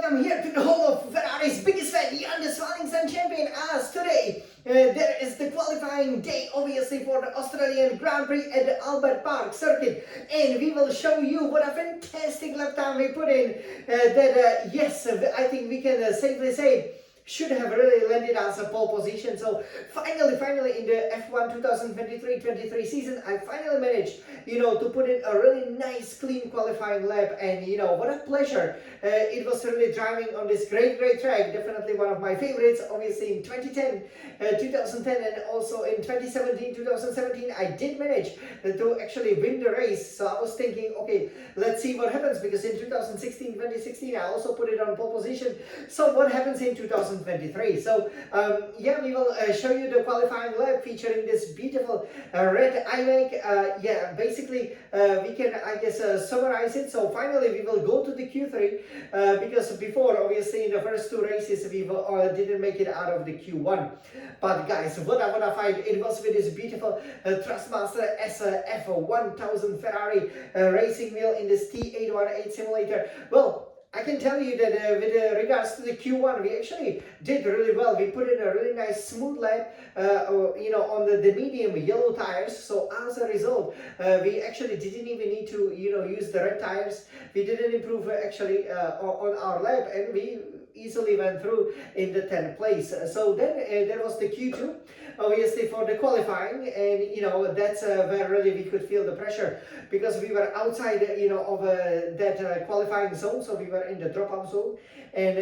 welcome here to the home of Ferrari's biggest fan, Jan the Smiling Sun champion. As today there is the qualifying day, obviously, for the Australian Grand Prix at the Albert Park circuit, and we will show you what a fantastic lap time we put in. Yes, I think we can safely say should have really landed us a pole position. So finally in the F1 2023-23 season, I finally managed, to put in a really nice, clean qualifying lap. And what a pleasure it was really driving on this great track. Definitely one of my favorites, obviously in 2010, and also in 2017, I did manage to actually win the race. So I was thinking, okay, let's see what happens, because in 2016, I also put it on pole position. So what happens in 2023? So we will show you the qualifying lap featuring this beautiful red iMac. Basically we can, I guess, summarize it. So finally we will go to the Q3 because before, obviously, in the first two races we didn't make it out of the Q1. But guys, what a fight it was with this beautiful Thrustmaster SF1000 Ferrari racing wheel in this T818 simulator. Well, I can tell you that with regards to the Q1, we actually did really well. We put in a really nice smooth lap, on the medium yellow tires. So as a result, we actually didn't even need to, use the red tires. We didn't improve on our lap, and we easily went through in the 10th place. So then there was the Q2, obviously, for the qualifying, and that's where really we could feel the pressure, because we were outside of that qualifying zone. So we were in the drop-up zone, and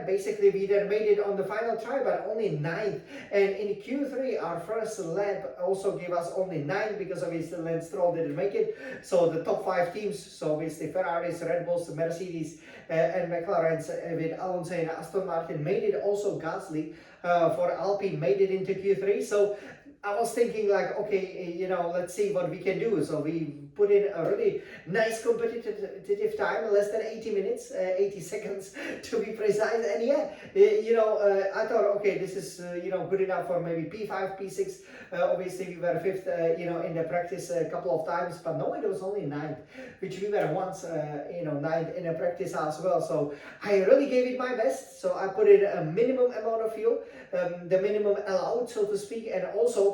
basically we then made it on the final try, but only 9th. And in Q3, our first lap also gave us only 9, because obviously Lance Stroll didn't make it. So the top 5 teams, so obviously Ferraris, Red Bulls, Mercedes, and McLaren's with Alonso and Aston Martin made it. Also Gasly for Alpine made it into Q3. So I was thinking, like, okay, let's see what we can do. So we put in a really nice competitive time, less than 80 minutes, 80 seconds to be precise. And I thought, okay, this is good enough for maybe P5, P6. Obviously we were 5th, in the practice a couple of times, but no, it was only 9th, which we were once, 9th in the practice as well. So I really gave it my best. So I put in a minimum amount of fuel, the minimum allowed, so to speak, and also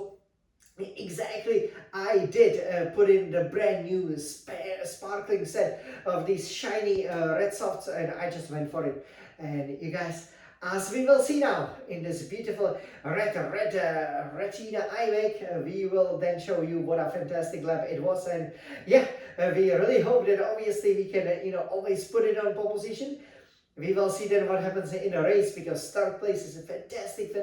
exactly, I did put in the brand new sparkling set of these shiny red softs, and I just went for it. And you guys, as we will see now in this beautiful red retina iMac, we will then show you what a fantastic lap it was. And we really hope that obviously we can always put it on pole position. We will see then what happens in a race, because 3rd place is a fantastic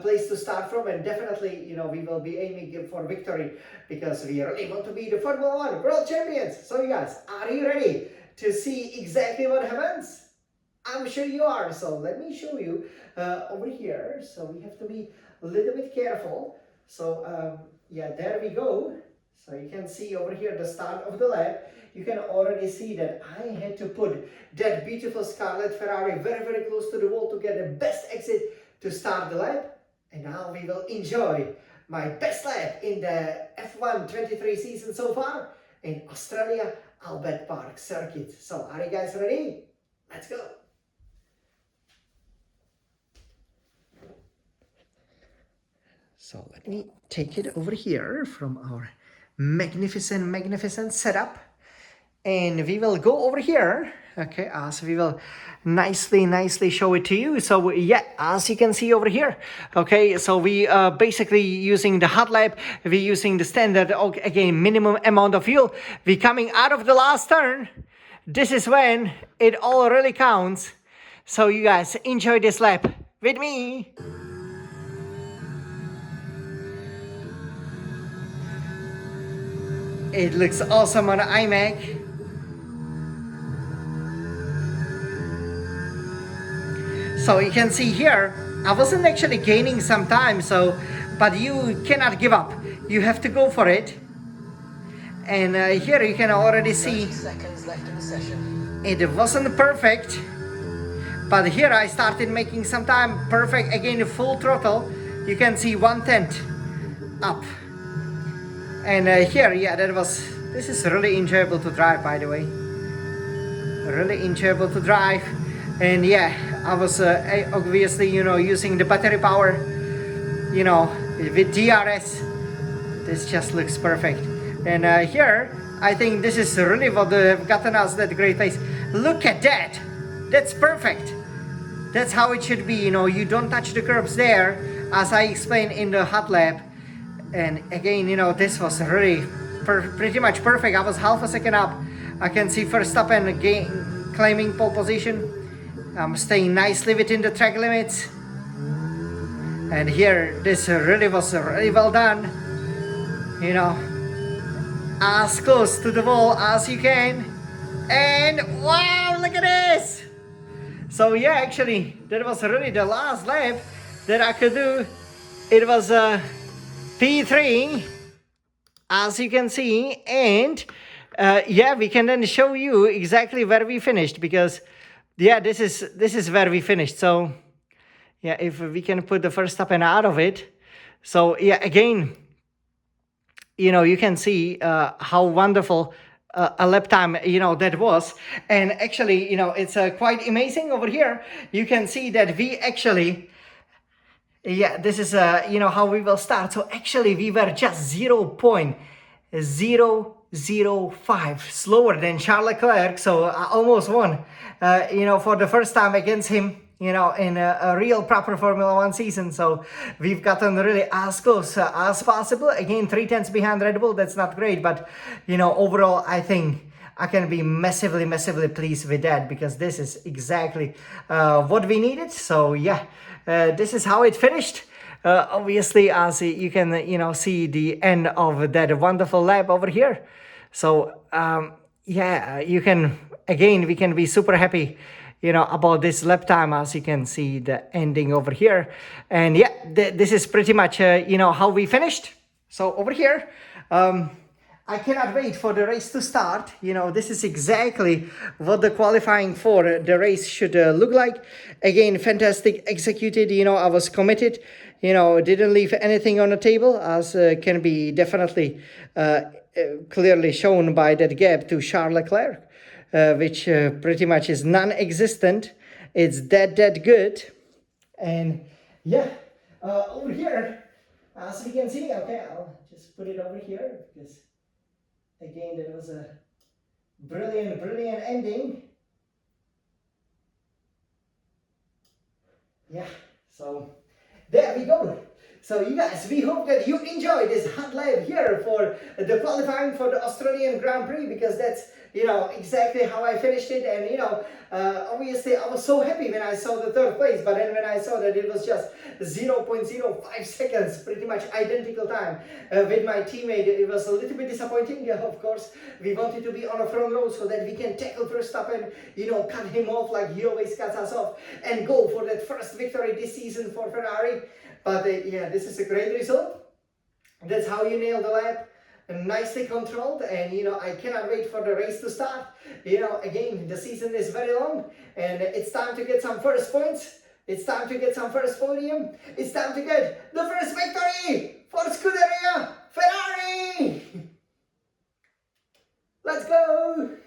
place to start from, and definitely we will be aiming for victory, because we really want to be the Formula 1 World Champions. So you guys, are you ready to see exactly what happens? I'm sure you are. So let me show you over here. So we have to be a little bit careful. So there we go. So you can see over here the start of the lap. You can already see that I had to put that beautiful Scarlet Ferrari very close to the wall to get the best exit to start the lap. And now we will enjoy my best lap in the F1 23 season so far in Australia Albert Park circuit. So are you guys ready? Let's go. So let me take it over here from our magnificent setup, and we will go over here, okay, as we will nicely show it to you. So as you can see over here, okay, so we basically using the hot lap, we using the standard, again, minimum amount of fuel. We coming out of the last turn. This is when it all really counts. So you guys enjoy this lap with me. It looks awesome on the iMac. So you can see here, I wasn't actually gaining some time, but you cannot give up. You have to go for it. And here you can already see 30 seconds left in the session. It wasn't perfect, but here I started making some time. Perfect, again, full throttle. You can see 1/10 up. And here, this is really enjoyable to drive, by the way. Really enjoyable to drive. And yeah, I was obviously, using the battery power, with DRS. This just looks perfect. And here, I think this is really what have gotten us that great place. Look at that. That's perfect. That's how it should be. You don't touch the curbs there, as I explained in the hot lap. And again, this was really pretty much perfect. I was half a second up. I can see Verstappen claiming pole position. I'm staying nicely within the track limits. And here, this really was really well done. As close to the wall as you can. And wow, look at this! So yeah, actually, that was really the last lap that I could do. It was P3, as you can see, and yeah, we can then show you exactly where we finished, because yeah, this is where we finished. So yeah, if we can put the Verstappen out of it. So yeah, again, you can see how wonderful a lap time, that was. And actually, it's quite amazing over here. You can see that we actually, yeah, this is, how we will start. So actually, we were just 0.005 slower than Charles Leclerc. So I almost won, for the first time against him, in a real proper Formula One season. So we've gotten really as close as possible. Again, 3 tenths behind Red Bull. That's not great, but overall, I think I can be massively, massively pleased with that, because this is exactly what we needed. So yeah, this is how it finished. Obviously, as you can, see the end of that wonderful lap over here. So yeah, we can be super happy, about this lap time, as you can see the ending over here. And yeah, this is pretty much, how we finished. So over here, I cannot wait for the race to start. This is exactly what the qualifying for the race should look like. Again, fantastic executed. I was committed. Didn't leave anything on the table, as can be definitely clearly shown by that gap to Charles Leclerc, which pretty much is non-existent. It's that good. And yeah, over here, as we can see, okay, I'll just put it over here, because again, that was a brilliant ending. Yeah, so there we go. So you guys, we hope that you enjoyed this hot lap here for the qualifying for the Australian Grand Prix, because that's, exactly how I finished it. And, obviously I was so happy when I saw the third place, but then when I saw that it was just 0.05 seconds, pretty much identical time with my teammate, it was a little bit disappointing. Of course, we wanted to be on a front row so that we can tackle Verstappen, cut him off like he always cuts us off, and go for that first victory this season for Ferrari. But yeah, this is a great result. That's how you nail the lap. Nicely controlled, and I cannot wait for the race to start. Again, the season is very long, and it's time to get some first points. It's time to get some first podium. It's time to get the first victory for Scuderia Ferrari. Let's go.